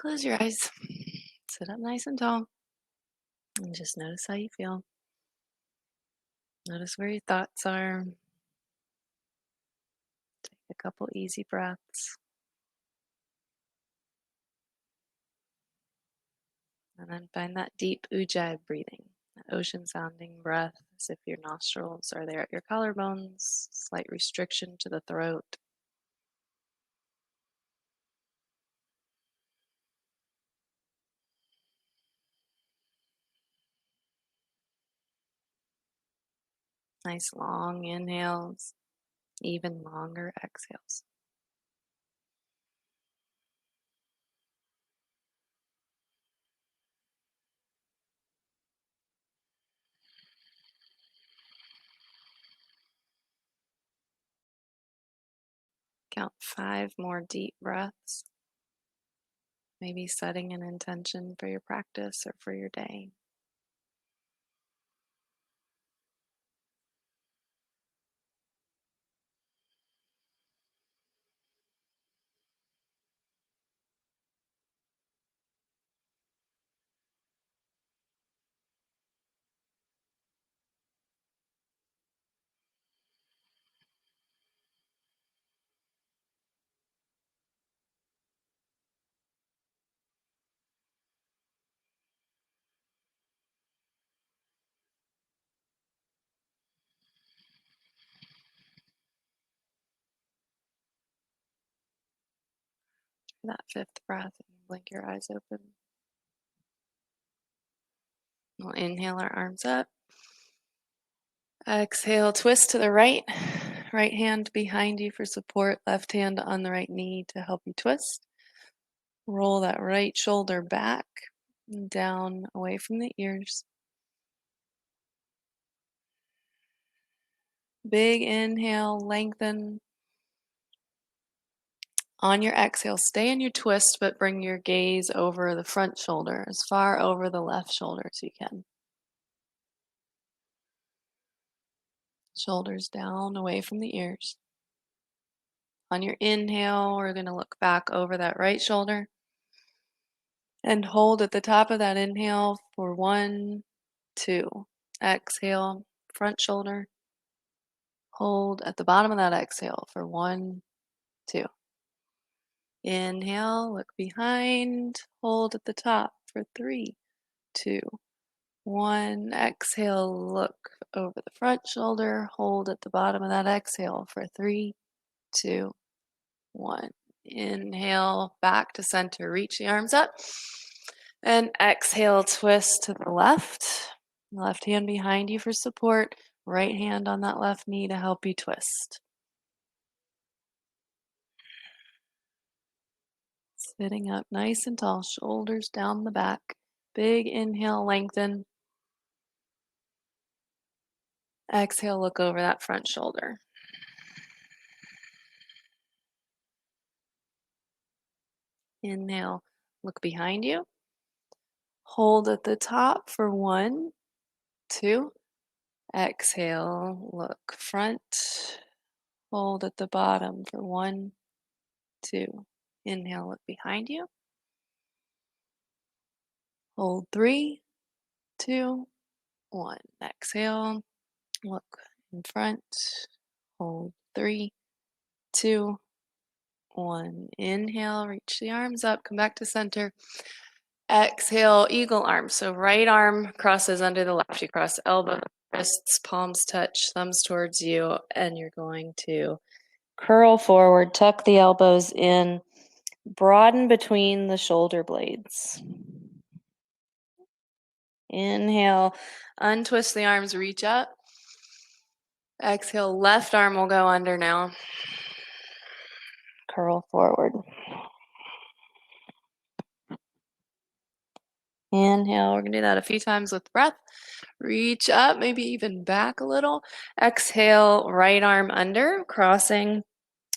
Close your eyes. Sit up nice and tall. And just notice how you feel. Notice where your thoughts are. Take a couple easy breaths. And then find that deep ujjayi breathing, that ocean sounding breath as if your nostrils are there at your collarbones, slight restriction to the throat. Nice long inhales, even longer exhales. Count 5 more deep breaths, maybe setting an intention for your practice or for your day. That 5th breath, and blink your eyes open. We'll inhale our arms up. Exhale, twist to the right. Right hand behind you for support, left hand on the right knee to help you twist. Roll that right shoulder back and down away from the ears. Big inhale, lengthen. On your exhale, stay in your twist, but bring your gaze over the front shoulder, as far over the left shoulder as you can. Shoulders down away from the ears. On your inhale, we're going to look back over that right shoulder and hold at the top of that inhale for 1, 2. Exhale, front shoulder. Hold at the bottom of that exhale for 1, 2. Inhale, look behind, hold at the top for 3, 2, 1. Exhale, look over the front shoulder, hold at the bottom of that exhale for 3, 2, 1. Inhale, back to center, reach the arms up. And exhale, twist to the left. Left hand behind you for support, right hand on that left knee to help you twist. Sitting up nice and tall, shoulders down the back. Big inhale, lengthen. Exhale, look over that front shoulder. Inhale, look behind you. Hold at the top for 1, 2. Exhale, look front. Hold at the bottom for 1, 2. Inhale, look behind you. Hold 3, 2, 1. Exhale, look in front. Hold 3, 2, 1. Inhale, reach the arms up, come back to center. Exhale, eagle arm. So right arm crosses under the left. You cross elbow, wrists, palms touch, thumbs towards you, and you're going to curl forward, tuck the elbows in, broaden between the shoulder blades. Inhale, untwist the arms, reach up. Exhale, left arm will go under now. Curl forward. Inhale, we're going to do that a few times with breath. Reach up, maybe even back a little. Exhale, right arm under, crossing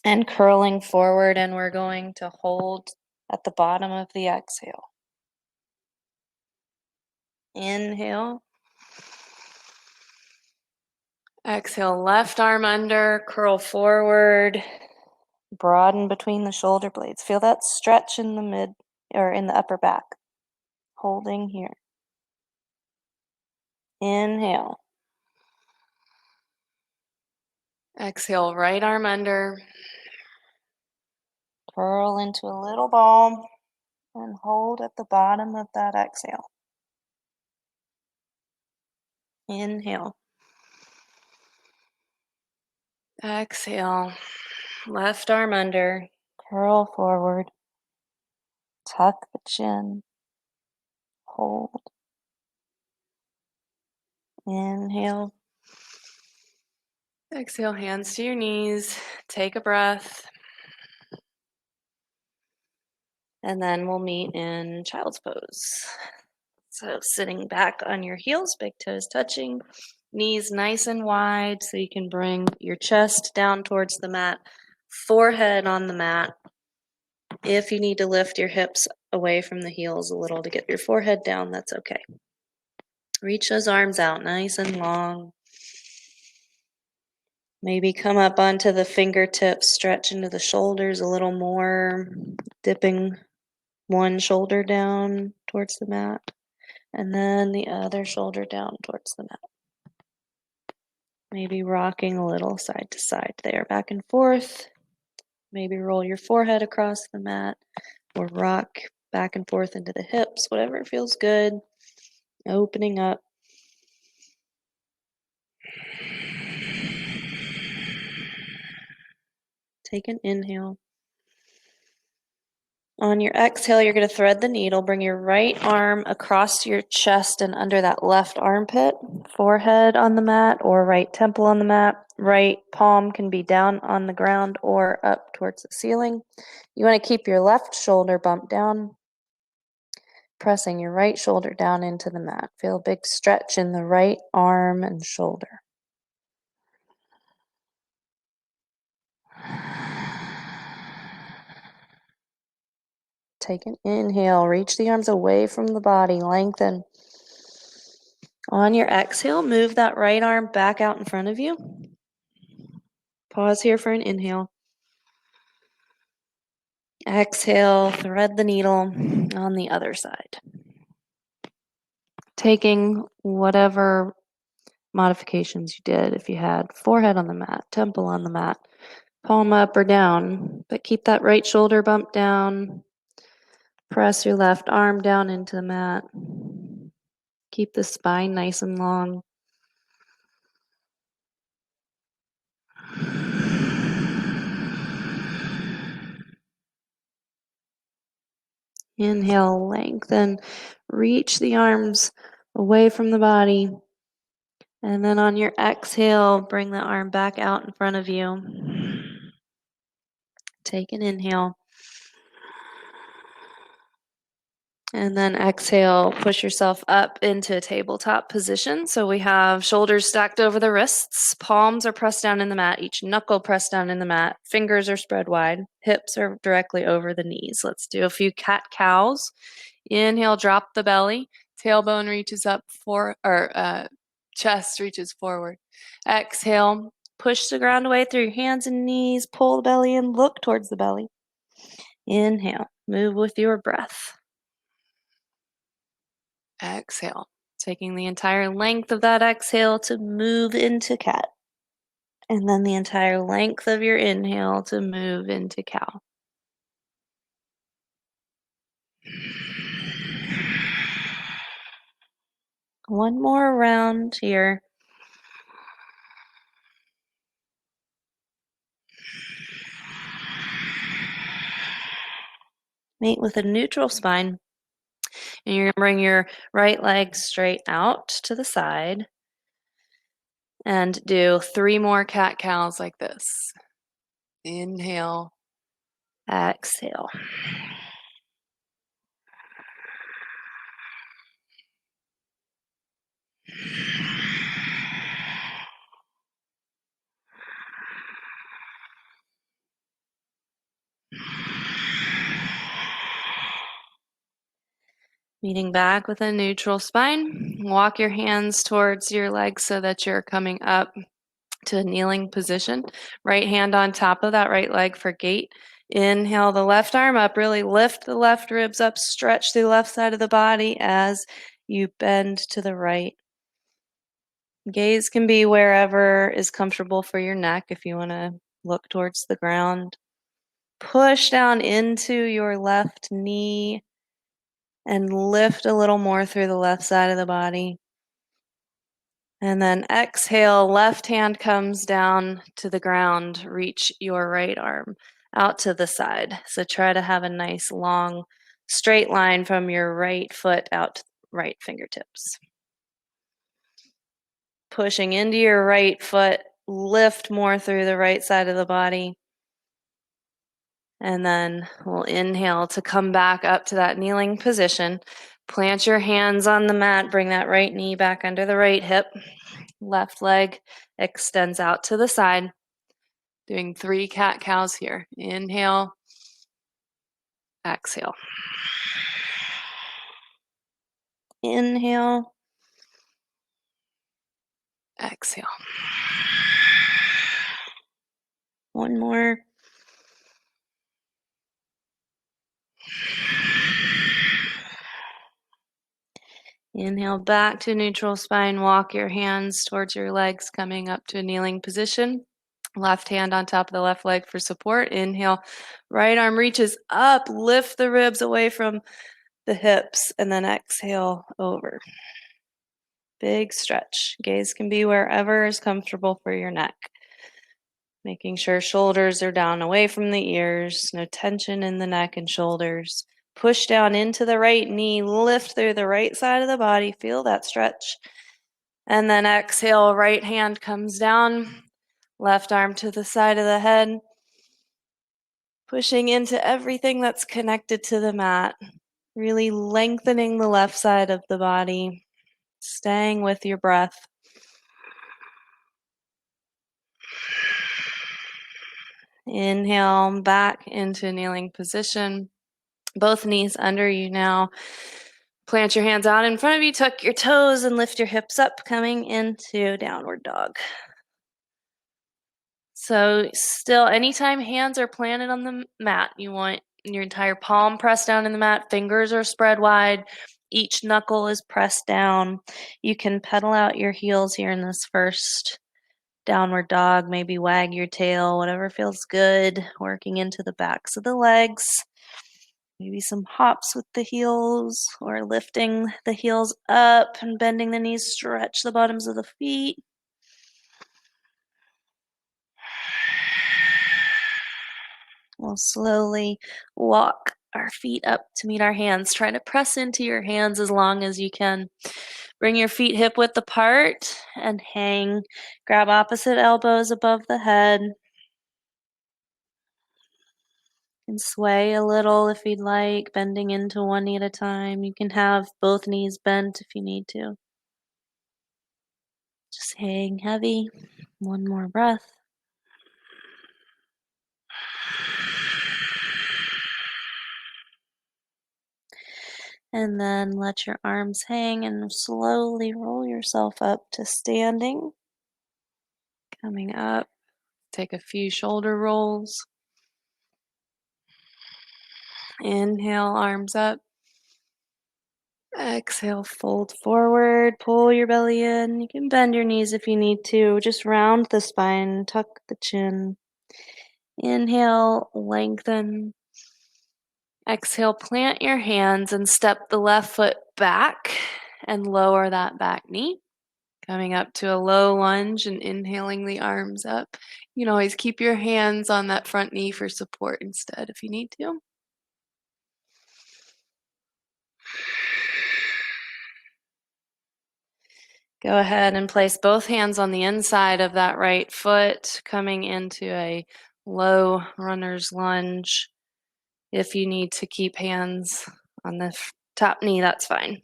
and curling forward, and we're going to hold at the bottom of the exhale. Inhale. Exhale, left arm under, curl forward, broaden between the shoulder blades. Feel that stretch in the mid. or in the upper back. Holding here. Inhale. Exhale, right arm under. Curl into a little ball and hold at the bottom of that exhale. Inhale. Exhale. Left arm under. Curl forward. Tuck the chin. Hold. Inhale. Exhale, hands to your knees. Take a breath. And then we'll meet in child's pose. So sitting back on your heels, big toes touching, knees nice and wide so you can bring your chest down towards the mat, forehead on the mat. If you need to lift your hips away from the heels a little to get your forehead down, that's okay. Reach those arms out nice and long. Maybe come up onto the fingertips, stretch into the shoulders a little more, dipping one shoulder down towards the mat, and then the other shoulder down towards the mat. Maybe rocking a little side to side there, back and forth. Maybe roll your forehead across the mat or rock back and forth into the hips, whatever feels good. Opening up. Take an inhale. On your exhale, you're going to thread the needle. Bring your right arm across your chest and under that left armpit. Forehead on the mat or right temple on the mat. Right palm can be down on the ground or up towards the ceiling. You want to keep your left shoulder bumped down. Pressing your right shoulder down into the mat. Feel a big stretch in the right arm and shoulder. Take an inhale. Reach the arms away from the body. Lengthen. On your exhale, move that right arm back out in front of you. Pause here for an inhale. Exhale, thread the needle on the other side. Taking whatever modifications you did, if you had forehead on the mat, temple on the mat, palm up or down, but keep that right shoulder bumped down. Press your left arm down into the mat. Keep the spine nice and long. Inhale, lengthen, reach the arms away from the body. And then on your exhale, bring the arm back out in front of you. Take an inhale. And then exhale, push yourself up into a tabletop position. So we have shoulders stacked over the wrists, palms are pressed down in the mat, each knuckle pressed down in the mat, fingers are spread wide, hips are directly over the knees. Let's do a few cat-cows. Inhale, drop the belly, tailbone reaches up chest reaches forward. Exhale, push the ground away through your hands and knees, pull the belly in, look towards the belly. Inhale, move with your breath. Exhale, taking the entire length of that exhale to move into cat. And then the entire length of your inhale to move into cow. One more round here. Meet with a neutral spine. And you're going to bring your right leg straight out to the side. And do 3 more cat-cows like this. Inhale. Exhale. Meeting back with a neutral spine. Walk your hands towards your legs so that you're coming up to a kneeling position. Right hand on top of that right leg for gate. Inhale the left arm up, really lift the left ribs up, stretch the left side of the body as you bend to the right. Gaze can be wherever is comfortable for your neck if you want to look towards the ground. Push down into your left knee and lift a little more through the left side of the body. And then exhale, left hand comes down to the ground. Reach your right arm out to the side. So try to have a nice long straight line from your right foot out to right fingertips. Pushing into your right foot, lift more through the right side of the body. And then we'll inhale to come back up to that kneeling position. Plant your hands on the mat, bring that right knee back under the right hip. Left leg extends out to the side. Doing 3 cat-cows here. Inhale, exhale. Inhale, exhale. One more. Inhale back to neutral spine. Walk your hands towards your legs, coming up to a kneeling position. Left hand on top of the left leg for support. Inhale, right arm reaches up, lift the ribs away from the hips, and then exhale over. Big stretch. Gaze can be wherever is comfortable for your neck. Making sure shoulders are down away from the ears, no tension in the neck and shoulders. Push down into the right knee, lift through the right side of the body, feel that stretch. And then exhale, right hand comes down, left arm to the side of the head, pushing into everything that's connected to the mat, really lengthening the left side of the body, staying with your breath. Inhale back into kneeling position. Both knees under you now. Plant your hands out in front of you, tuck your toes, and lift your hips up, coming into downward dog. So still, anytime hands are planted on the mat, you want your entire palm pressed down in the mat, fingers are spread wide, each knuckle is pressed down. You can pedal out your heels here in this first downward dog, maybe wag your tail, whatever feels good, working into the backs of the legs. Maybe some hops with the heels or lifting the heels up and bending the knees, stretch the bottoms of the feet. We'll slowly walk our feet up to meet our hands. Try to press into your hands as long as you can. Bring your feet hip width apart and hang. Grab opposite elbows above the head. And sway a little if you'd like, bending into one knee at a time. You can have both knees bent if you need to. Just hang heavy. One more breath. And then let your arms hang and slowly roll yourself up to standing. Coming up, take a few shoulder rolls. Inhale, arms up. Exhale, fold forward, pull your belly in. You can bend your knees if you need to. Just round the spine, tuck the chin. Inhale, lengthen. Exhale, plant your hands and step the left foot back and lower that back knee. Coming up to a low lunge and inhaling the arms up. You can always keep your hands on that front knee for support instead if you need to. Go ahead and place both hands on the inside of that right foot, coming into a low runner's lunge. If you need to keep hands on the top knee, that's fine.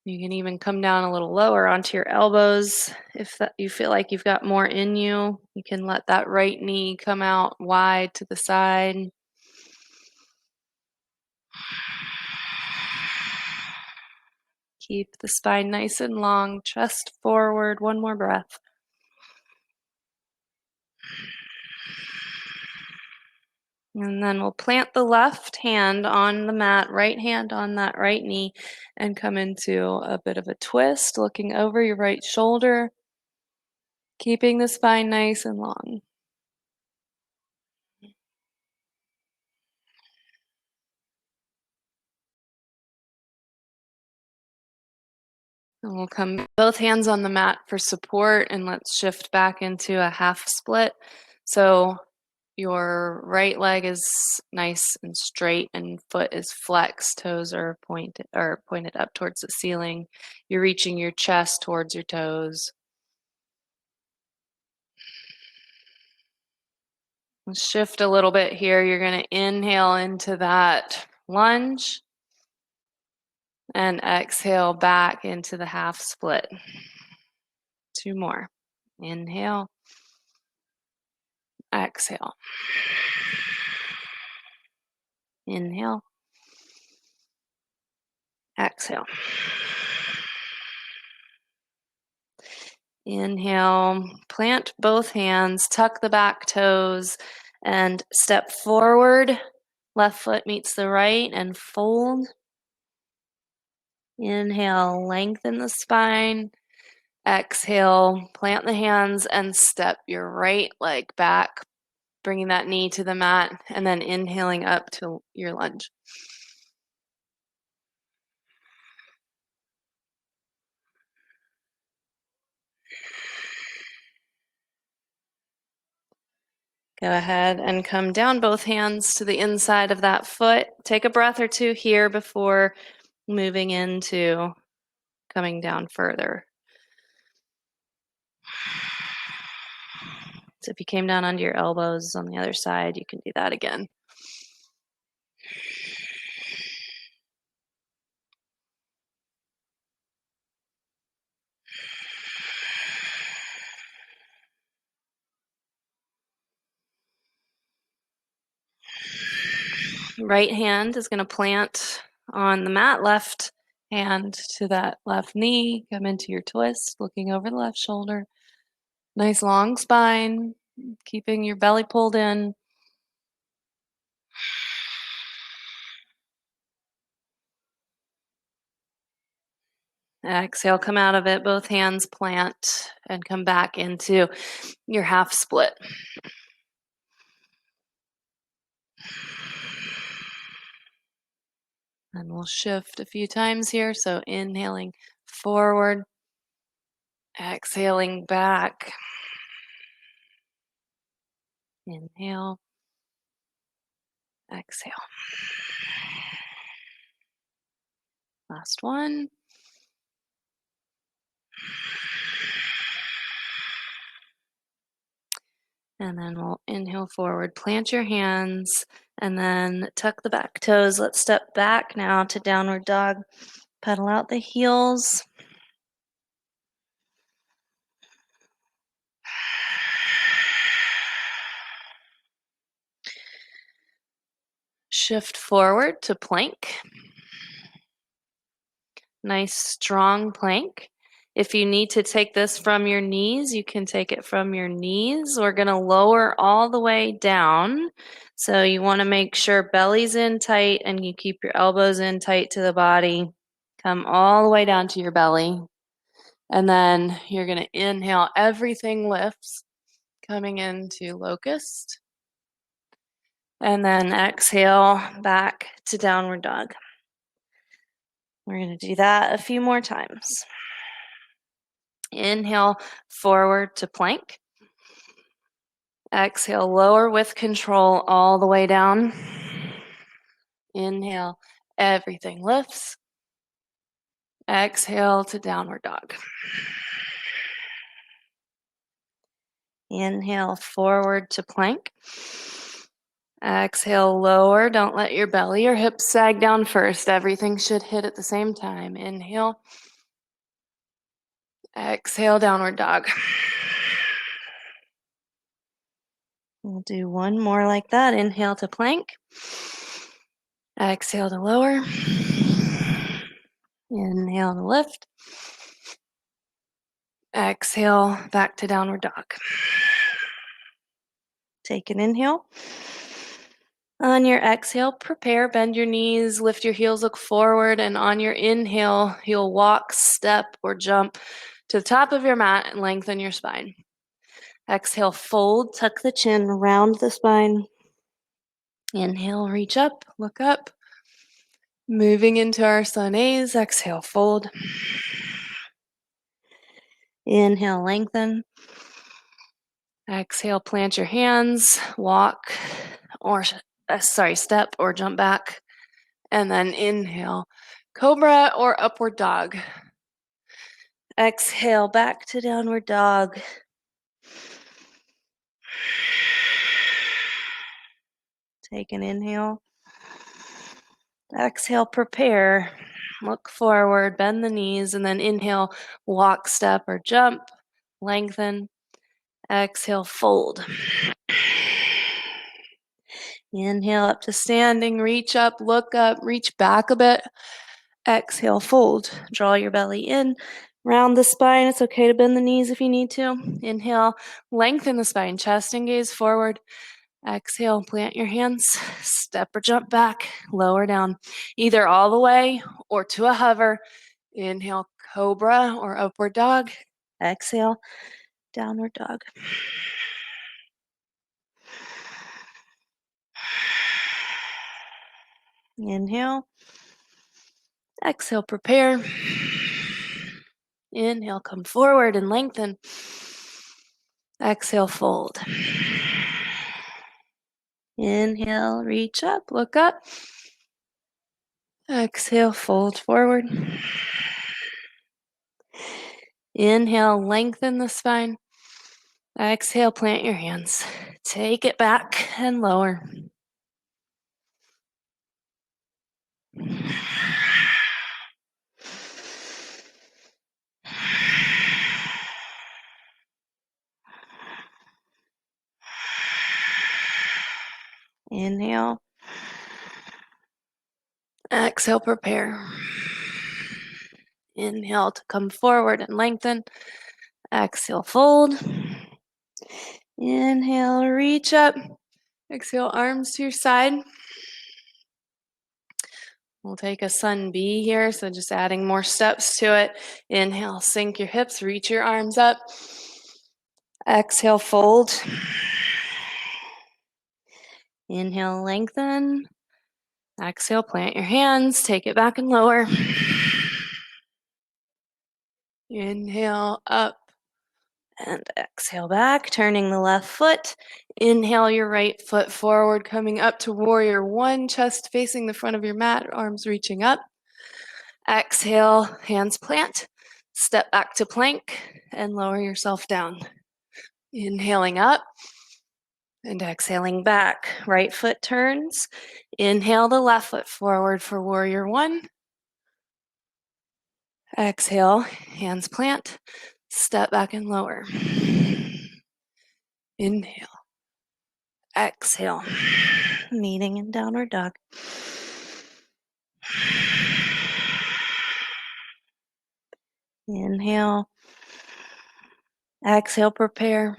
You can even come down a little lower onto your elbows if you feel like you've got more in you. You can let that right knee come out wide to the side. Keep the spine nice and long, chest forward. One more breath. And then we'll plant the left hand on the mat, right hand on that right knee, and come into a bit of a twist, looking over your right shoulder, keeping the spine nice and long. And we'll come both hands on the mat for support, and let's shift back into a half split. So your right leg is nice and straight and foot is flexed, toes are pointed up towards the ceiling. You're reaching your chest towards your toes. Let's shift a little bit here. You're going to inhale into that lunge and exhale back into the half split. 2 more. Inhale, exhale. Inhale, exhale. Inhale, plant both hands, tuck the back toes, and step forward. Left foot meets the right and fold. Inhale, lengthen the spine. Exhale, plant the hands and step your right leg back, bringing that knee to the mat, and then inhaling up to your lunge. Go ahead and come down both hands to the inside of that foot. Take a breath or two here before moving into coming down further. So if you came down onto your elbows on the other side, you can do that again. Right hand is going to plant on the mat, left hand to that left knee. Come into your twist, looking over the left shoulder. Nice long spine, keeping your belly pulled in. Exhale, come out of it. Both hands plant and come back into your half split. And we'll shift a few times here. So inhaling forward, exhaling back. Inhale, exhale. Last one. And then we'll inhale forward, plant your hands, and then tuck the back toes. Let's step back now to downward dog. Pedal out the heels. Shift forward to plank. Nice strong plank. If you need to take this from your knees, you can take it from your knees. We're going to lower all the way down. So you want to make sure belly's in tight and you keep your elbows in tight to the body. Come all the way down to your belly. And then you're going to inhale, everything lifts, coming into locust. And then exhale back to downward dog. We're going to do that a few more times. Inhale forward to plank. Exhale, lower with control all the way down. Inhale, everything lifts. Exhale to downward dog. Inhale forward to plank. Exhale, lower. Don't let your belly or hips sag down first. Everything should hit at the same time. Inhale. Exhale, downward dog. We'll do one more like that. Inhale to plank. Exhale to lower. Inhale to lift. Exhale back to downward dog. Take an inhale. On your exhale, prepare, bend your knees, lift your heels, look forward, and on your inhale, you'll walk, step, or jump to the top of your mat and lengthen your spine. Exhale, fold, tuck the chin, round the spine. Inhale, reach up, look up. Moving into our sun A's, exhale, fold. Inhale, lengthen. Exhale, plant your hands, walk, or step or jump back. And then inhale, cobra or upward dog. Exhale, back to downward dog. Take an inhale. Exhale, prepare. Look forward, bend the knees, and then inhale, walk, step, or jump. Lengthen. Exhale, fold. Inhale up to standing, reach up, look up, reach back a bit. Exhale, fold. Draw your belly in, round the spine. It's okay to bend the knees if you need to. Inhale, lengthen the spine, chest and gaze forward. Exhale, plant your hands, step or jump back, lower down, either all the way or to a hover. Inhale, cobra or upward dog. Exhale, downward dog. Inhale. Exhale, prepare. Inhale, come forward and lengthen. Exhale, fold. Inhale, reach up, look up. Exhale, fold forward. Inhale, lengthen the spine. Exhale, plant your hands. Take it back and lower. Inhale. Exhale, prepare. Inhale to come forward and lengthen. Exhale, fold. Inhale, reach up. Exhale, arms to your side. We'll take a sun B here, so just adding more steps to it. Inhale, sink your hips, reach your arms up. Exhale, fold. Inhale, lengthen. Exhale, plant your hands, take it back and lower. Inhale, up. And exhale back, turning the left foot. Inhale your right foot forward, coming up to warrior one, chest facing the front of your mat, arms reaching up. Exhale, hands plant. Step back to plank and lower yourself down. Inhaling up and exhaling back. Right foot turns. Inhale the left foot forward for warrior one. Exhale, hands plant. Step back and lower. Inhale. Exhale. Meeting in downward dog. Inhale. Exhale, prepare.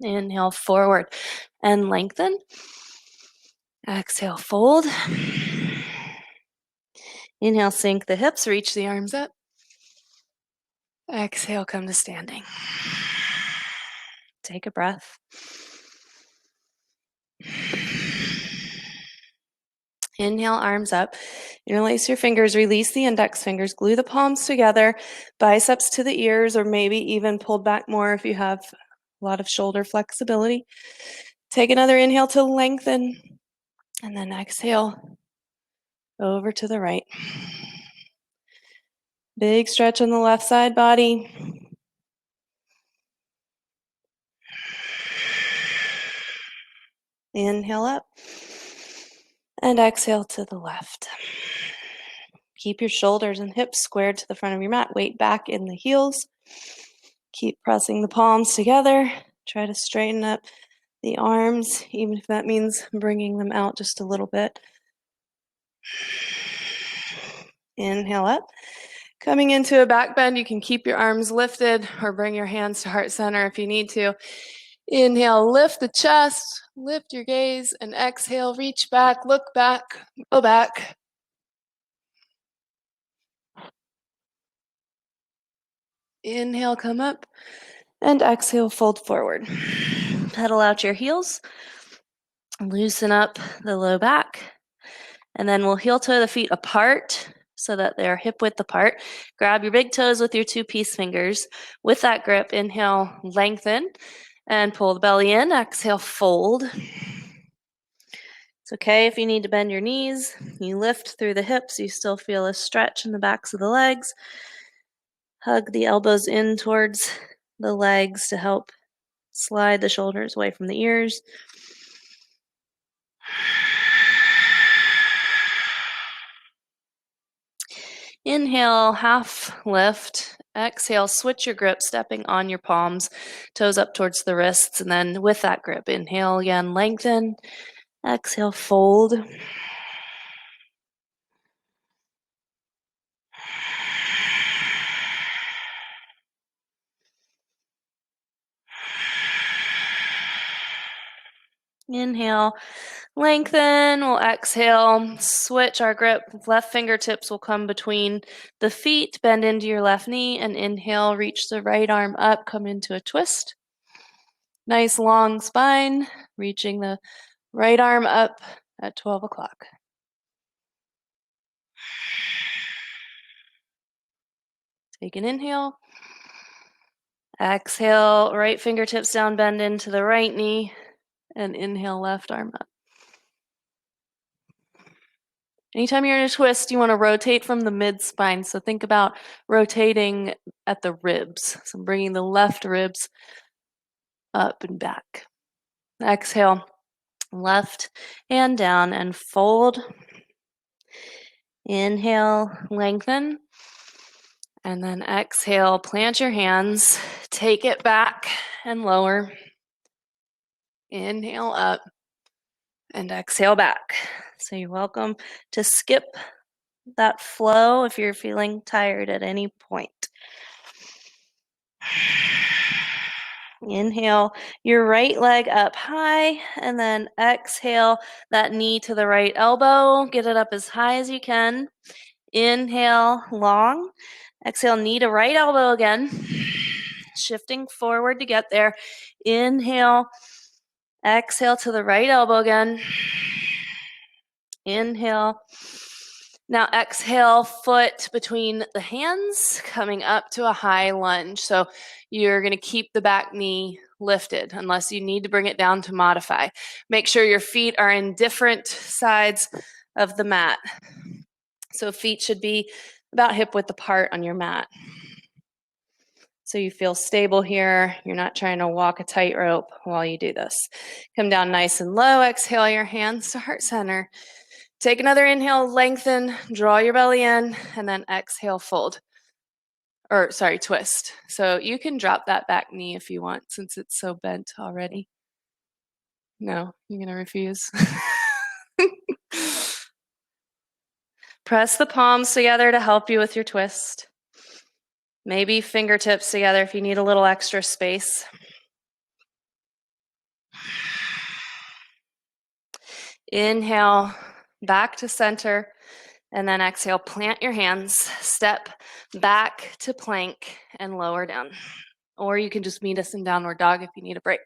Inhale, forward and lengthen. Exhale, fold. Inhale, sink the hips, reach the arms up. Exhale, come to standing. Take a breath. Inhale, arms up. Interlace your fingers, release the index fingers, glue the palms together, biceps to the ears, or maybe even pulled back more if you have a lot of shoulder flexibility. Take another inhale to lengthen, and then exhale over to the right. Big stretch on the left side body. Inhale up, and exhale to the left. Keep your shoulders and hips squared to the front of your mat. Weight back in the heels. Keep pressing the palms together. Try to straighten up the arms, even if that means bringing them out just a little bit. Inhale up. Coming into a back bend, you can keep your arms lifted or bring your hands to heart center if you need to. Inhale, lift the chest, Lift your gaze and exhale, reach back, look back, go back. Inhale, come up, and exhale, fold forward. Pedal out your heels, loosen up the low back, and then we'll heel toe the feet apart so that they're hip width apart. Grab your big toes with your two peace fingers. With that grip, inhale, lengthen, and pull the belly in. Exhale, fold. It's okay if you need to bend your knees. You lift through the hips. You still feel a stretch in the backs of the legs. Hug the elbows in towards the legs to help slide the shoulders away from the ears. Inhale, half lift. Exhale, switch your grip, stepping on your palms, toes up towards the wrists, and then with that grip, inhale again, lengthen. Exhale, fold. Inhale, lengthen. We'll exhale, switch our grip. Left fingertips will come between the feet, bend into your left knee, and inhale, reach the right arm up, come into a twist. Nice long spine, reaching the right arm up at 12 o'clock. Take an inhale. Exhale, right fingertips down, bend into the right knee, and inhale, left arm up. Anytime you're in a twist, you want to rotate from the mid-spine. So think about rotating at the ribs. So bringing the left ribs up and back. Exhale, left hand down and fold. Inhale, lengthen. And then exhale, plant your hands, take it back and lower. Inhale up and exhale back. So you're welcome to skip that flow if you're feeling tired at any point. Inhale your right leg up high, and then exhale that knee to the right elbow. Get it up as high as you can. Inhale, long. Exhale, knee to right elbow again. Shifting forward to get there. Inhale, exhale to the right elbow again. Inhale. Now exhale, foot between the hands, coming up to a high lunge. So you're going to keep the back knee lifted unless you need to bring it down to modify. Make sure your feet are in different sides of the mat. So feet should be about hip width apart on your mat. So you feel stable here. You're not trying to walk a tightrope while you do this. Come down nice and low. Exhale your hands to heart center. Take another inhale, lengthen, draw your belly in, and then exhale, fold. Twist. So you can drop that back knee if you want, since it's so bent already. No, you're going to refuse. Press the palms together to help you with your twist. Maybe fingertips together if you need a little extra space. Inhale, back to center, and then exhale, plant your hands, step back to plank, and lower down. Or you can just meet us in downward dog if you need a break.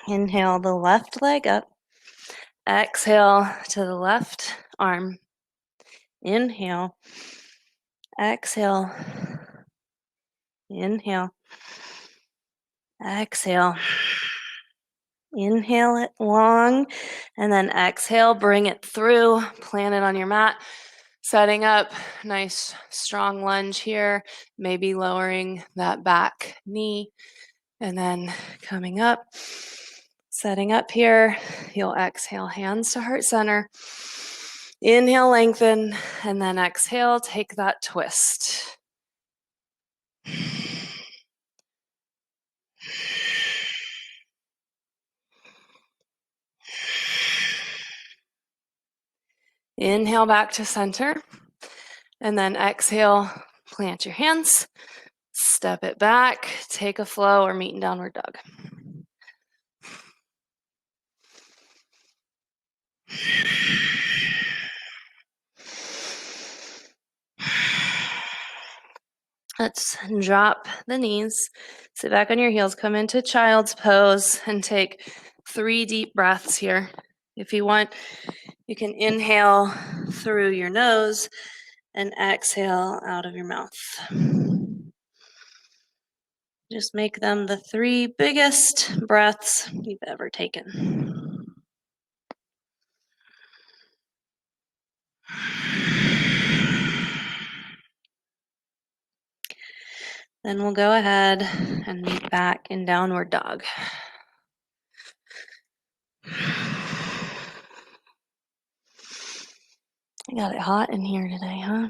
Inhale the left leg up. Exhale to the left arm. Inhale. Exhale. Inhale. Exhale. Inhale it long, and then exhale, bring it through, plant it on your mat, setting up nice strong lunge here, maybe lowering that back knee, and then coming up, setting up here. You'll exhale, hands to heart center. Inhale, lengthen, and then exhale, take that twist. Inhale back to center, and then exhale, plant your hands, step it back, take a flow or meet in downward dog. Let's drop the knees, sit back on your heels, come into child's pose, and take 3 deep breaths here. If you want, you can inhale through your nose and exhale out of your mouth. Just make them the 3 biggest breaths you've ever taken. Then we'll go ahead and meet back in downward dog. I got it hot in here today, huh?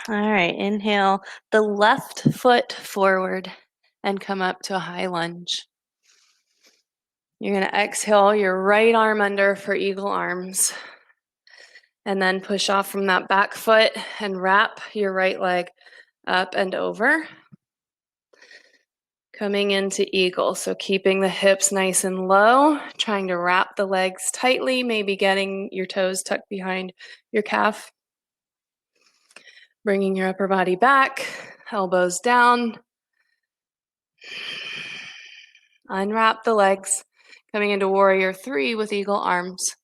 All right, inhale the left foot forward and come up to a high lunge. You're going to exhale your right arm under for eagle arms. And then push off from that back foot and wrap your right leg up and over. Coming into eagle, so keeping the hips nice and low, trying to wrap the legs tightly, maybe getting your toes tucked behind your calf. Bringing your upper body back, elbows down. Unwrap the legs, coming into warrior 3 with eagle arms.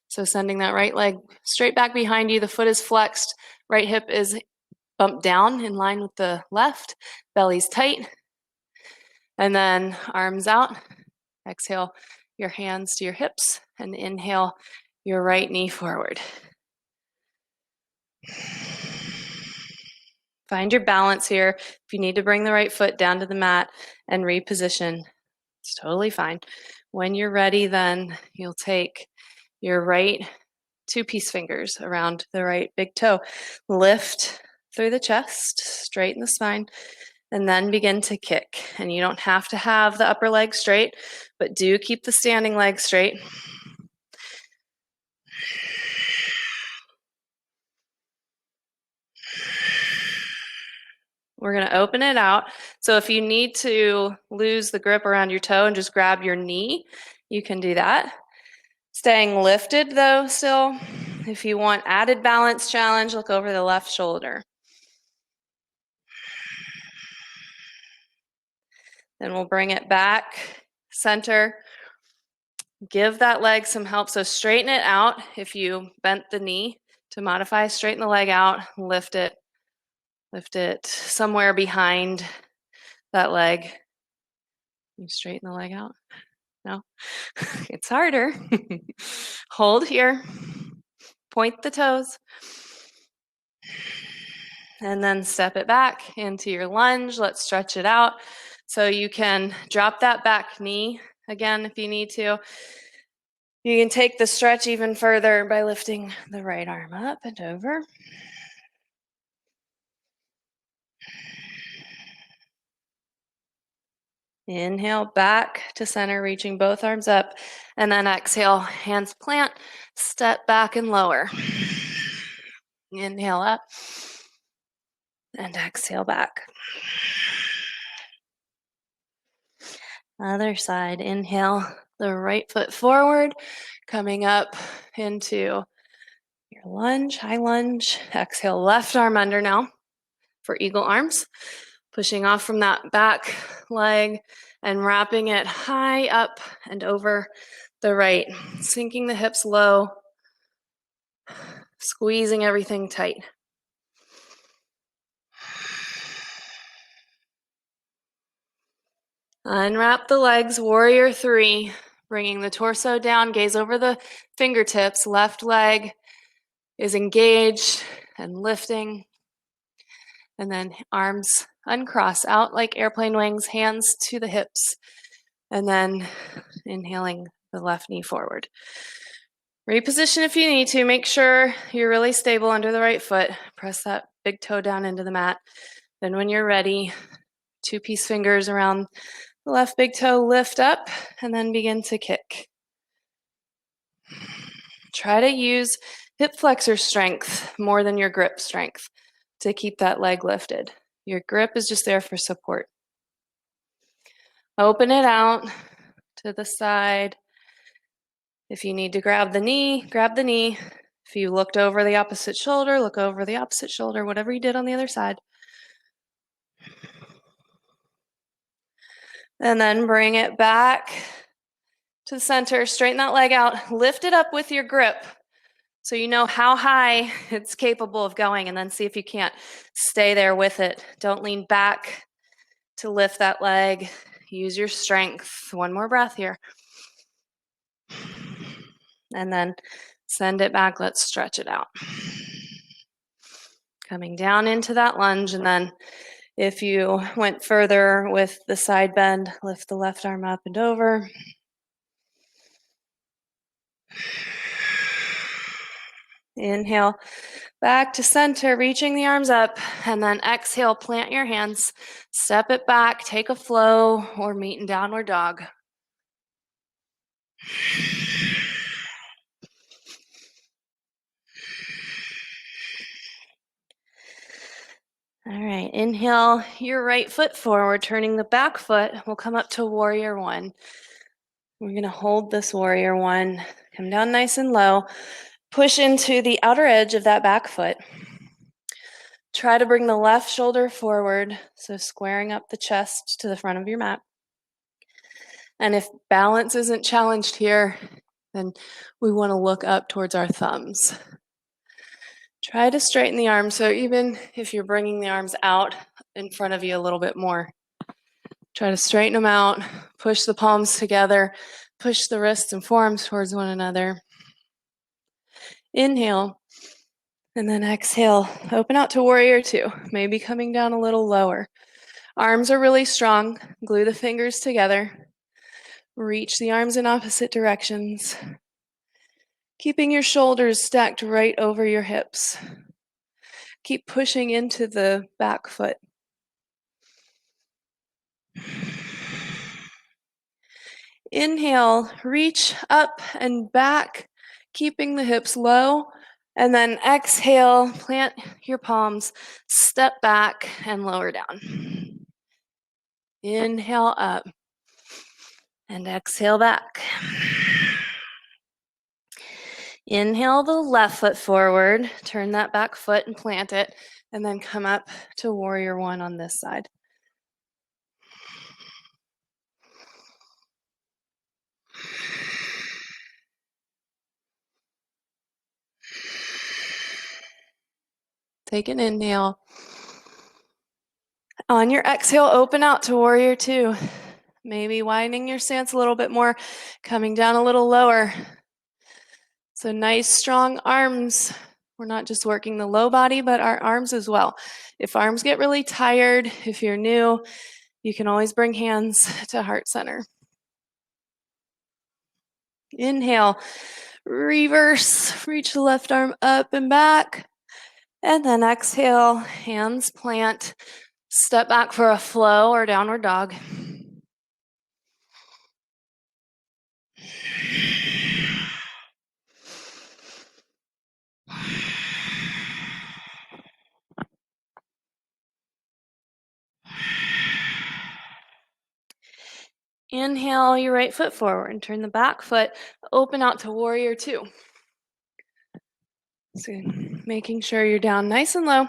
So sending that right leg straight back behind you, the foot is flexed, right hip is bumped down in line with the left, belly's tight. And then arms out, exhale your hands to your hips, and inhale your right knee forward. Find your balance here. If you need to bring the right foot down to the mat and reposition, it's totally fine. When you're ready, then you'll take your right 2-piece fingers around the right big toe. Lift through the chest, straighten the spine, and then begin to kick. And you don't have to have the upper leg straight, but do keep the standing leg straight. We're going to open it out. So if you need to lose the grip around your toe and just grab your knee, you can do that. Staying lifted though still. If you want added balance challenge, look over the left shoulder. Then we'll bring it back, center. Give that leg some help. So straighten it out. If you bent the knee to modify, straighten the leg out, lift it somewhere behind that leg. You straighten the leg out? No? It's harder. Hold here. Point the toes. And then step it back into your lunge. Let's stretch it out. So you can drop that back knee again if you need to. You can take the stretch even further by lifting the right arm up and over. Inhale back to center, reaching both arms up. And then exhale, hands plant, step back and lower. Inhale up and exhale back. Other side, inhale the right foot forward, coming up into your lunge, high lunge. Exhale, left arm under now for eagle arms. Pushing off from that back leg and wrapping it high up and over the right. Sinking the hips low, squeezing everything tight. Unwrap the legs, warrior 3, bringing the torso down, gaze over the fingertips. Left leg is engaged and lifting. And then arms uncross out like airplane wings, hands to the hips. And then inhaling the left knee forward. Reposition if you need to. Make sure you're really stable under the right foot. Press that big toe down into the mat. Then when you're ready, 2-piece fingers around the left big toe, lift up, and then begin to kick. Try to use hip flexor strength more than your grip strength to keep that leg lifted. Your grip is just there for support. Open it out to the side. If you need to grab the knee, grab the knee. If you looked over the opposite shoulder, look over the opposite shoulder, whatever you did on the other side. And then bring it back to the center. Straighten that leg out. Lift it up with your grip so you know how high it's capable of going, and then see if you can't stay there with it. Don't lean back to lift that leg. Use your strength. One more breath here. And then send it back. Let's stretch it out. Coming down into that lunge, and then if you went further with the side bend, lift the left arm up and over. Inhale, back to center, reaching the arms up, and then exhale, plant your hands, step it back, take a flow, or meet in downward dog. All right, inhale your right foot forward, turning the back foot. We'll come up to warrior one. We're gonna hold this warrior one, come down nice and low, push into the outer edge of that back foot. Try to bring the left shoulder forward, so squaring up the chest to the front of your mat. And if balance isn't challenged here, then we want to look up towards our thumbs. Try to straighten the arms, so even if you're bringing the arms out in front of you a little bit more, try to straighten them out, push the palms together, push the wrists and forearms towards one another. Inhale, and then exhale. Open out to warrior two, maybe coming down a little lower. Arms are really strong. Glue the fingers together. Reach the arms in opposite directions. Keeping your shoulders stacked right over your hips. Keep pushing into the back foot. Inhale, reach up and back, keeping the hips low. And then exhale, plant your palms, step back and lower down. Inhale up and exhale back. Inhale the left foot forward, turn that back foot and plant it, and then come up to warrior one on this side. Take an inhale. On your exhale, open out to warrior two. Maybe widening your stance a little bit more, coming down a little lower. So nice, strong arms. We're not just working the low body, but our arms as well. If arms get really tired, if you're new, you can always bring hands to heart center. Inhale, reverse, reach the left arm up and back. And then exhale, hands plant, step back for a flow or downward dog. Inhale your right foot forward and turn the back foot, open out to warrior two. So making sure you're down nice and low,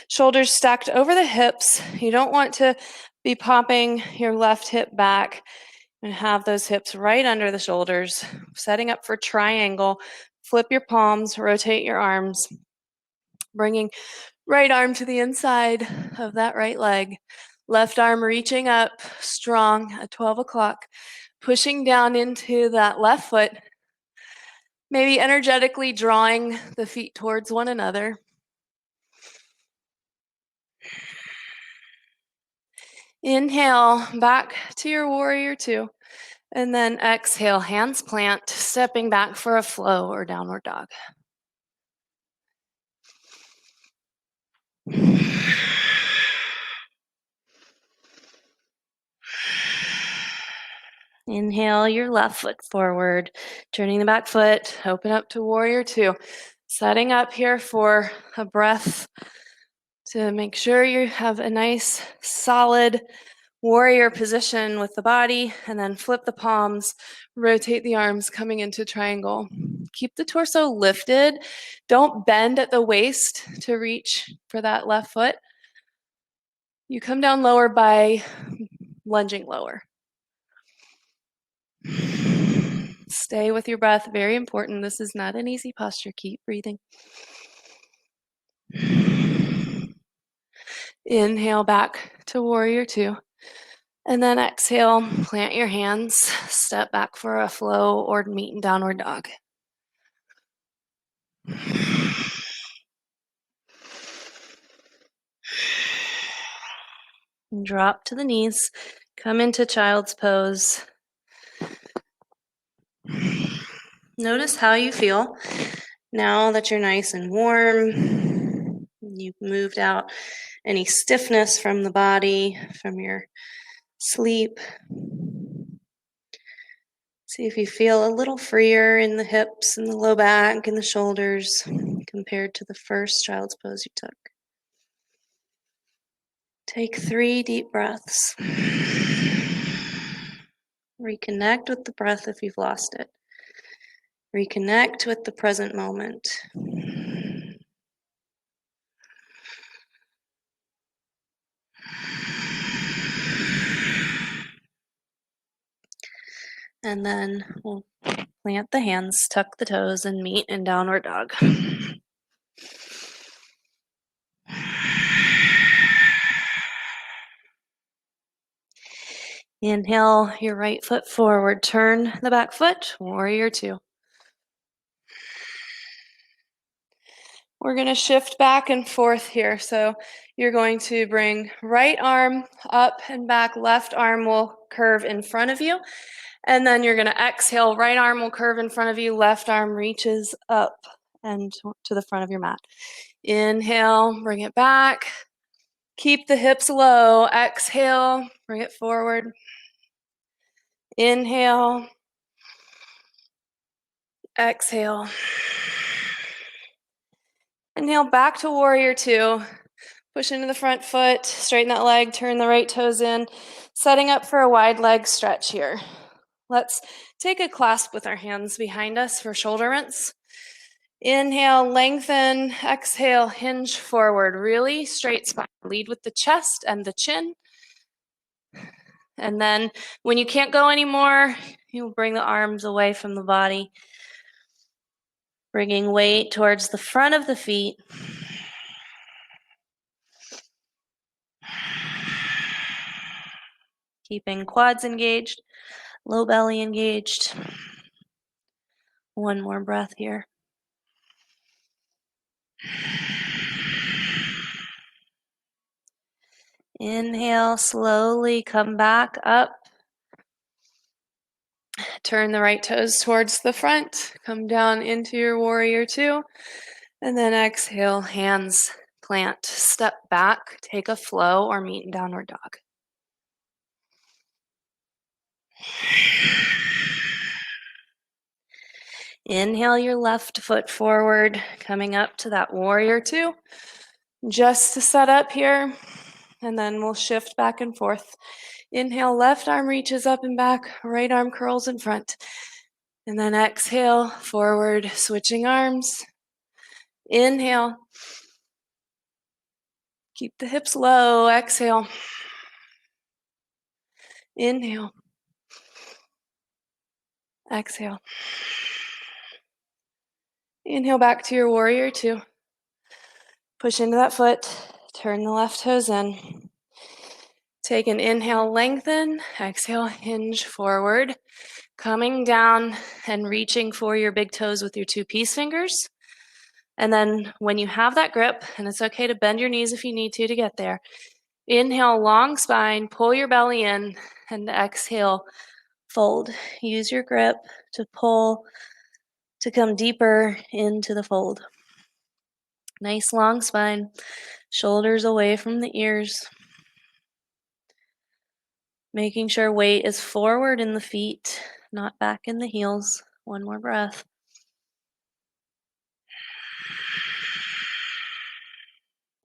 shoulders stacked over the hips. You don't want to be popping your left hip back and have those hips right under the shoulders. Setting up for triangle, flip your palms, rotate your arms, bringing right arm to the inside of that right leg. Left arm reaching up, strong at 12 o'clock, pushing down into that left foot, maybe energetically drawing the feet towards one another. Inhale, back to your warrior two, and then exhale, hands plant, stepping back for a flow or downward dog. Inhale your left foot forward, turning the back foot, open up to warrior two. Setting up here for a breath to make sure you have a nice solid warrior position with the body, and then flip the palms, rotate the arms coming into triangle. Keep the torso lifted. Don't bend at the waist to reach for that left foot. You come down lower by lunging lower. Stay with your breath, very important. This is not an easy posture. Keep breathing. Inhale back to warrior two. And then exhale, plant your hands, step back for a flow or meet in downward dog. Drop to the knees, come into child's pose. Notice how you feel now that you're nice and warm. You've moved out any stiffness from the body, from your sleep. See if you feel a little freer in the hips and the low back and the shoulders compared to the first child's pose you took. Take 3 deep breaths. Reconnect with the breath if you've lost it. Reconnect with the present moment. And then we'll plant the hands, tuck the toes, and meet in downward dog. Inhale your right foot forward. Turn the back foot, warrior two. We're going to shift back and forth here. So you're going to bring right arm up and back. Left arm will curve in front of you. And then you're going to exhale. Right arm will curve in front of you. Left arm reaches up and to the front of your mat. Inhale, bring it back. Keep the hips low. Exhale, bring it forward. Inhale. Exhale. Inhale back to warrior two. Push into the front foot, straighten that leg, turn the right toes in, setting up for a wide leg stretch here. Let's take a clasp with our hands behind us for shoulder rinse. Inhale, lengthen, exhale, hinge forward, really straight spine. Lead with the chest and the chin. And then when you can't go anymore, you'll bring the arms away from the body, bringing weight towards the front of the feet. Keeping quads engaged, low belly engaged. One more breath here. Inhale, slowly come back up. Turn the right toes towards the front. Come down into your warrior two. And then exhale, hands plant. Step back, take a flow or meet in downward dog. Inhale your left foot forward, coming up to that warrior two. Just to set up here, and then we'll shift back and forth. Inhale, left arm reaches up and back, right arm curls in front. And then exhale, forward, switching arms. Inhale. Keep the hips low, exhale. Inhale. Exhale. Inhale back to your warrior two. Push into that foot, turn the left toes in. Take an inhale, lengthen, exhale, hinge forward. Coming down and reaching for your big toes with your two peace fingers. And then when you have that grip, and it's okay to bend your knees if you need to get there, inhale, long spine, pull your belly in, and exhale, fold. Use your grip to pull, to come deeper into the fold. Nice long spine, shoulders away from the ears. Making sure weight is forward in the feet, not back in the heels. One more breath.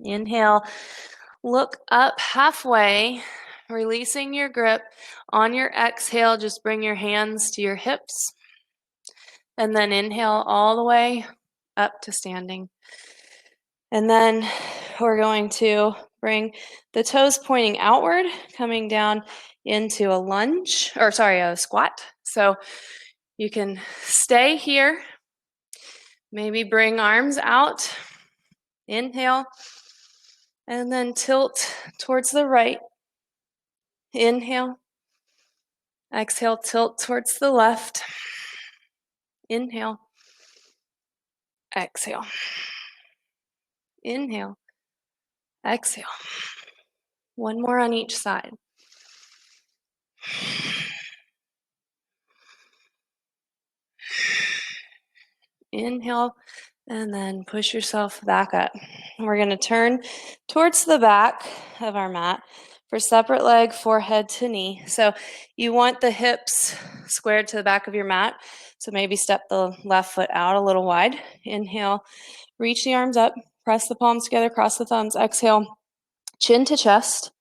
Inhale, look up halfway, releasing your grip. On your exhale, just bring your hands to your hips. And then inhale all the way up to standing. And then we're going to bring the toes pointing outward, coming down into a lunge, or sorry, a squat. So you can stay here, maybe bring arms out, inhale, and then tilt towards the right. Inhale, exhale, tilt towards the left. Inhale, exhale. Inhale, exhale. One more on each side. Inhale, and then push yourself back up. We're going to turn towards the back of our mat for separate leg, forehead to knee. So you want the hips squared to the back of your mat. So maybe step the left foot out a little wide. Inhale, reach the arms up, press the palms together, cross the thumbs. Exhale, chin to chest,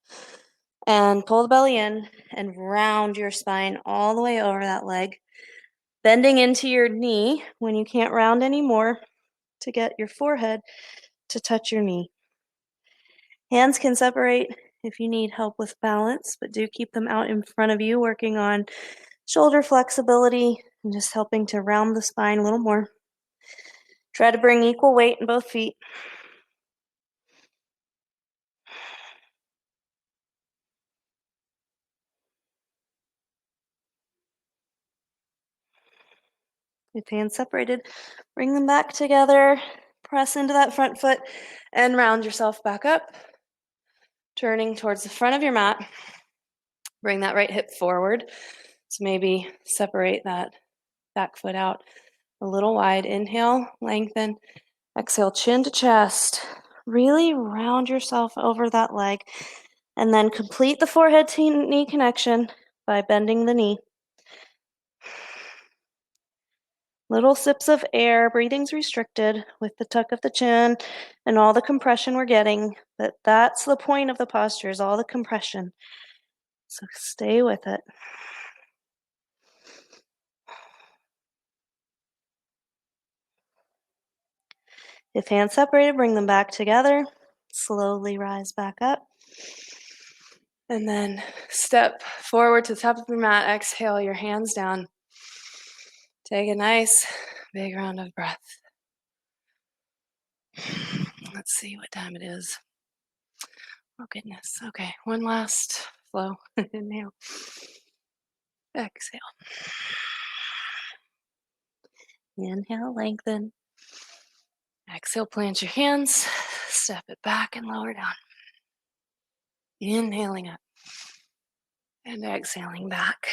and pull the belly in and round your spine all the way over that leg. Bending into your knee when you can't round anymore to get your forehead to touch your knee. Hands can separate if you need help with balance, but do keep them out in front of you, working on shoulder flexibility and just helping to round the spine a little more. Try to bring equal weight in both feet. If hands separated, bring them back together, press into that front foot, and round yourself back up. Turning towards the front of your mat, bring that right hip forward. So maybe separate that back foot out a little wide. Inhale, lengthen. Exhale, chin to chest. Really round yourself over that leg. And then complete the forehead to knee connection by bending the knee. Little sips of air, breathing's restricted with the tuck of the chin and all the compression we're getting, but that's the point of the posture, is all the compression. So stay with it. If hands separated, bring them back together. Slowly rise back up. And then step forward to the top of your mat. Exhale your hands down. Take a nice big round of breath. Let's see what time it is. Oh, goodness. Okay, one last flow. Inhale. Exhale. Inhale, lengthen. Exhale, plant your hands. Step it back and lower down. Inhaling up. And exhaling back.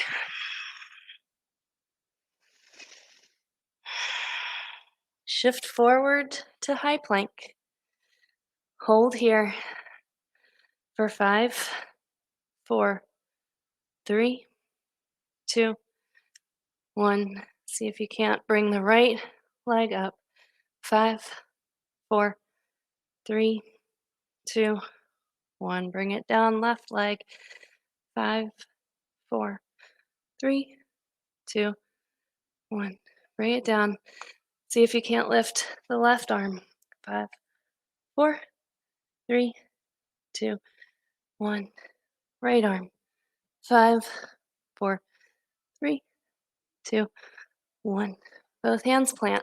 Shift forward to high plank. Hold here for 5, 4, 3, 2, 1. See if you can't bring the right leg up. 5, 4, 3, 2, 1. Bring it down, left leg. 5, 4, 3, 2, 1. Bring it down. See if you can't lift the left arm. 5, 4, 3, 2, 1. Right arm. 5, 4, 3, 2, 1. Both hands plant.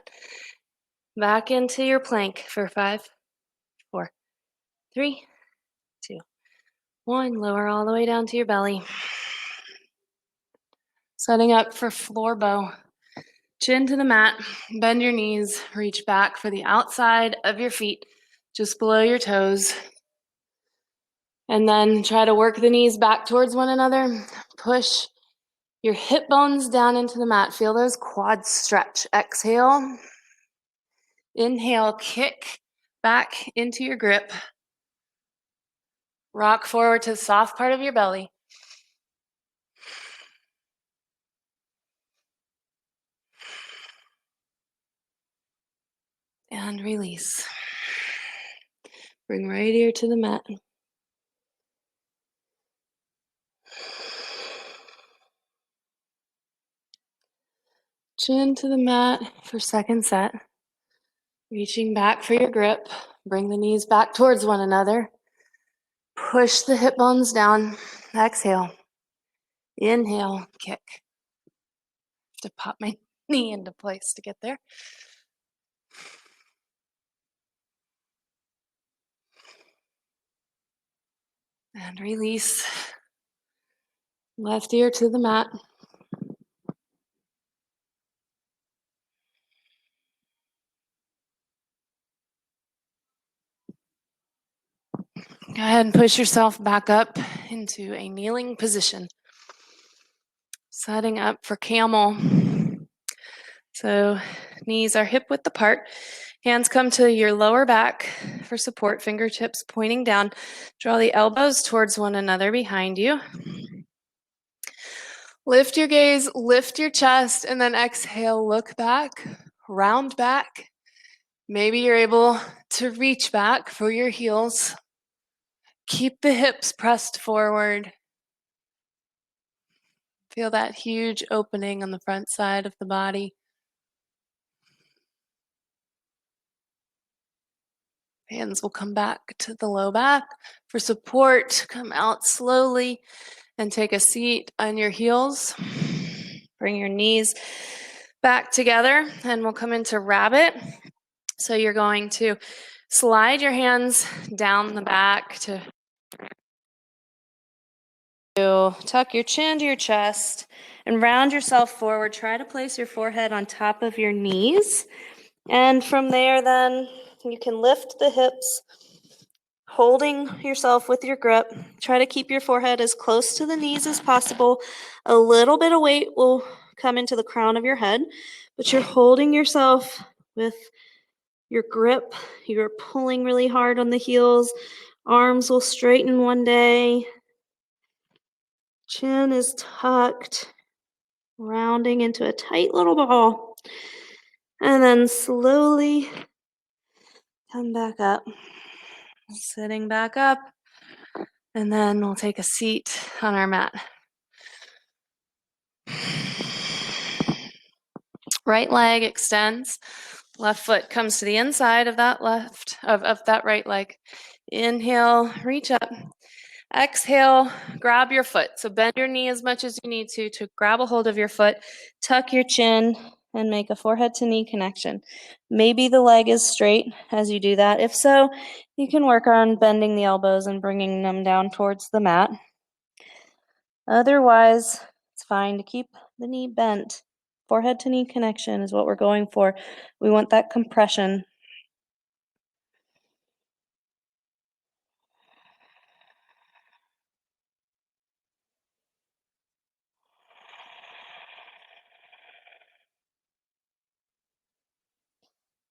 Back into your plank for 5, 4, 3, 2, 1. Lower all the way down to your belly. Setting up for floor bow. Chin to the mat. Bend your knees. Reach back for the outside of your feet, just below your toes. And then try to work the knees back towards one another. Push your hip bones down into the mat. Feel those quads stretch. Exhale. Inhale, kick back into your grip. Rock forward to the soft part of your belly. And release. Bring right ear to the mat. Chin to the mat for second set. Reaching back for your grip. Bring the knees back towards one another. Push the hip bones down. Exhale. Inhale, kick. To pop my knee into place to get there. And release. Left ear to the mat. Go ahead and push yourself back up into a kneeling position. Setting up for camel. So knees are hip width apart. Hands come to your lower back for support, fingertips pointing down. Draw the elbows towards one another behind you. Lift your gaze, lift your chest, and then exhale, look back, round back. Maybe you're able to reach back for your heels. Keep the hips pressed forward. Feel that huge opening on the front side of the body. Hands will come back to the low back for support. Come out slowly and take a seat on your heels. Bring your knees back together and we'll come into rabbit. So you're going to slide your hands down the back to tuck your chin to your chest and round yourself forward. Try to place your forehead on top of your knees. And from there, then you can lift the hips, holding yourself with your grip. Try to keep your forehead as close to the knees as possible. A little bit of weight will come into the crown of your head, but you're holding yourself with your grip. You're pulling really hard on the heels. Arms will straighten one day. Chin is tucked, rounding into a tight little ball. And then slowly come back up. Sitting back up. And then we'll take a seat on our mat. Right leg extends. Left foot comes to the inside of that of that right leg. Inhale, reach up. Exhale, grab your foot. So bend your knee as much as you need to grab a hold of your foot, tuck your chin, and make a forehead to knee connection. Maybe the leg is straight as you do that. If so, you can work on bending the elbows and bringing them down towards the mat. Otherwise, it's fine to keep the knee bent. Forehead to knee connection is what we're going for. We want that compression.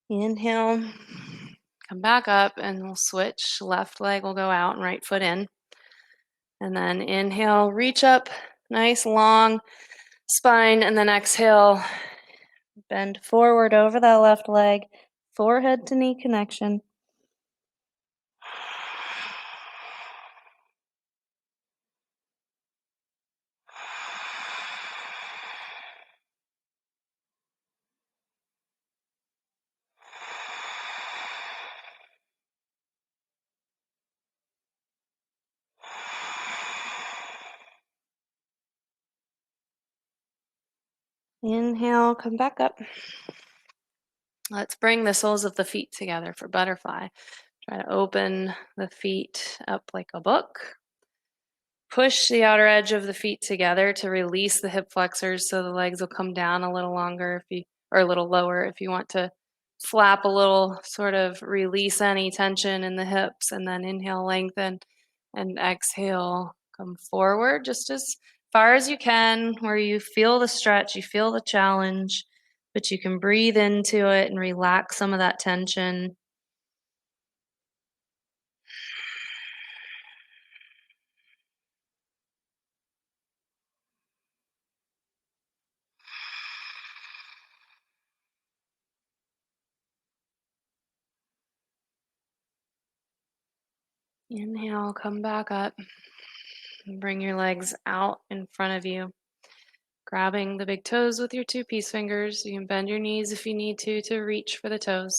Inhale, come back up, and we'll switch. Left leg will go out and right foot in. And then inhale, reach up, nice long spine, and then exhale, bend forward over that left leg, forehead to knee connection. Inhale, come back up. Let's bring the soles of the feet together for butterfly. Try to open the feet up like a book. Push the outer edge of the feet together to release the hip flexors so the legs will come down a little longer or a little lower if you want to flap a little, sort of release any tension in the hips, and then inhale, lengthen, and exhale, come forward just as far as you can where you feel the stretch, you feel the challenge, but you can breathe into it and relax some of that tension. Inhale, come back up. And bring your legs out in front of you, grabbing the big toes with your two peace fingers. You can bend your knees if you need to reach for the toes.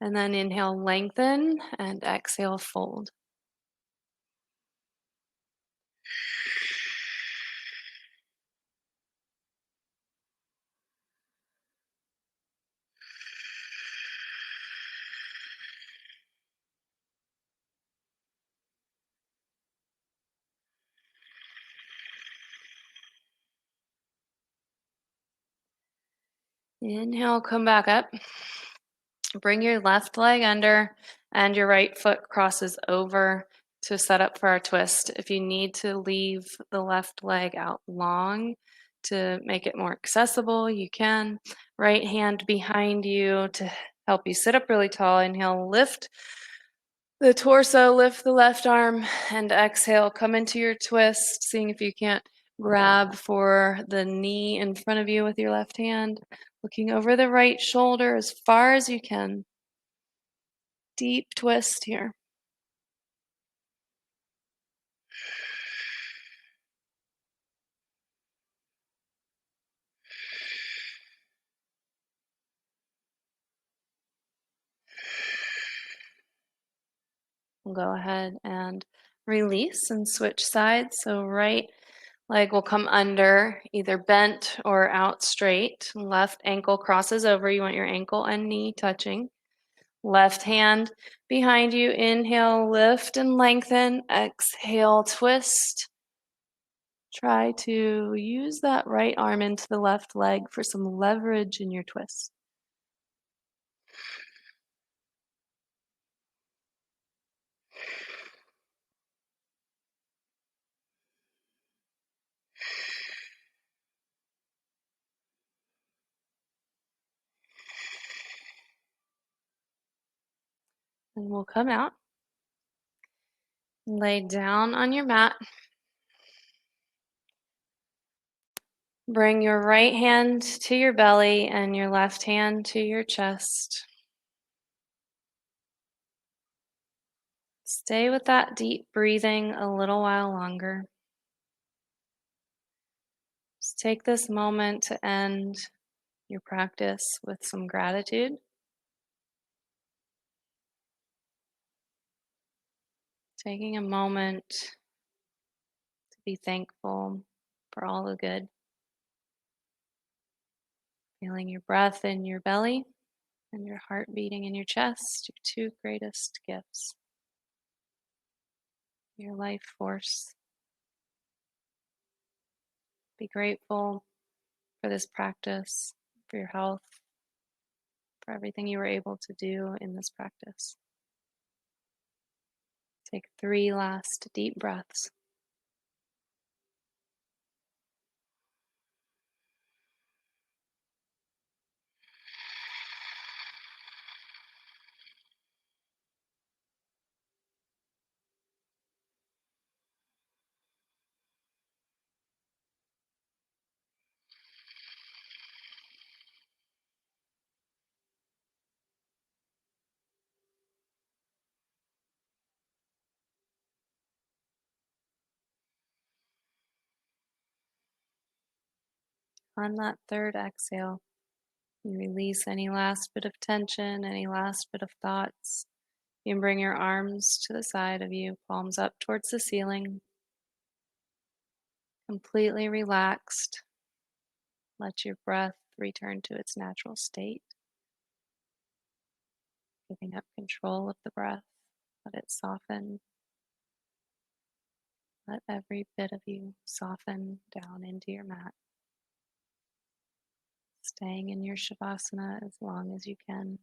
And then inhale, lengthen, and exhale, fold. Inhale, come back up. Bring your left leg under and your right foot crosses over to set up for our twist. If you need to leave the left leg out long to make it more accessible, you can. Right hand behind you to help you sit up really tall. Inhale, lift the torso, lift the left arm, and exhale, come into your twist, seeing if you can't grab for the knee in front of you with your left hand, looking over the right shoulder as far as you can. Deep twist here. We'll go ahead and release and switch sides. So right leg will come under, either bent or out straight. Left ankle crosses over. You want your ankle and knee touching. Left hand behind you. Inhale, lift and lengthen. Exhale, twist. Try to use that right arm into the left leg for some leverage in your twist. And we'll come out. Lay down on your mat. Bring your right hand to your belly and your left hand to your chest. Stay with that deep breathing a little while longer. Just take this moment to end your practice with some gratitude. Taking a moment to be thankful for all the good. Feeling your breath in your belly and your heart beating in your chest, your two greatest gifts. Your life force. Be grateful for this practice, for your health, for everything you were able to do in this practice. Take 3 last deep breaths. On that third exhale, you release any last bit of tension, any last bit of thoughts. You can bring your arms to the side of you, palms up towards the ceiling, completely relaxed. Let your breath return to its natural state, giving up control of the breath. Let it soften. Let every bit of you soften down into your mat. Staying in your Shavasana as long as you can.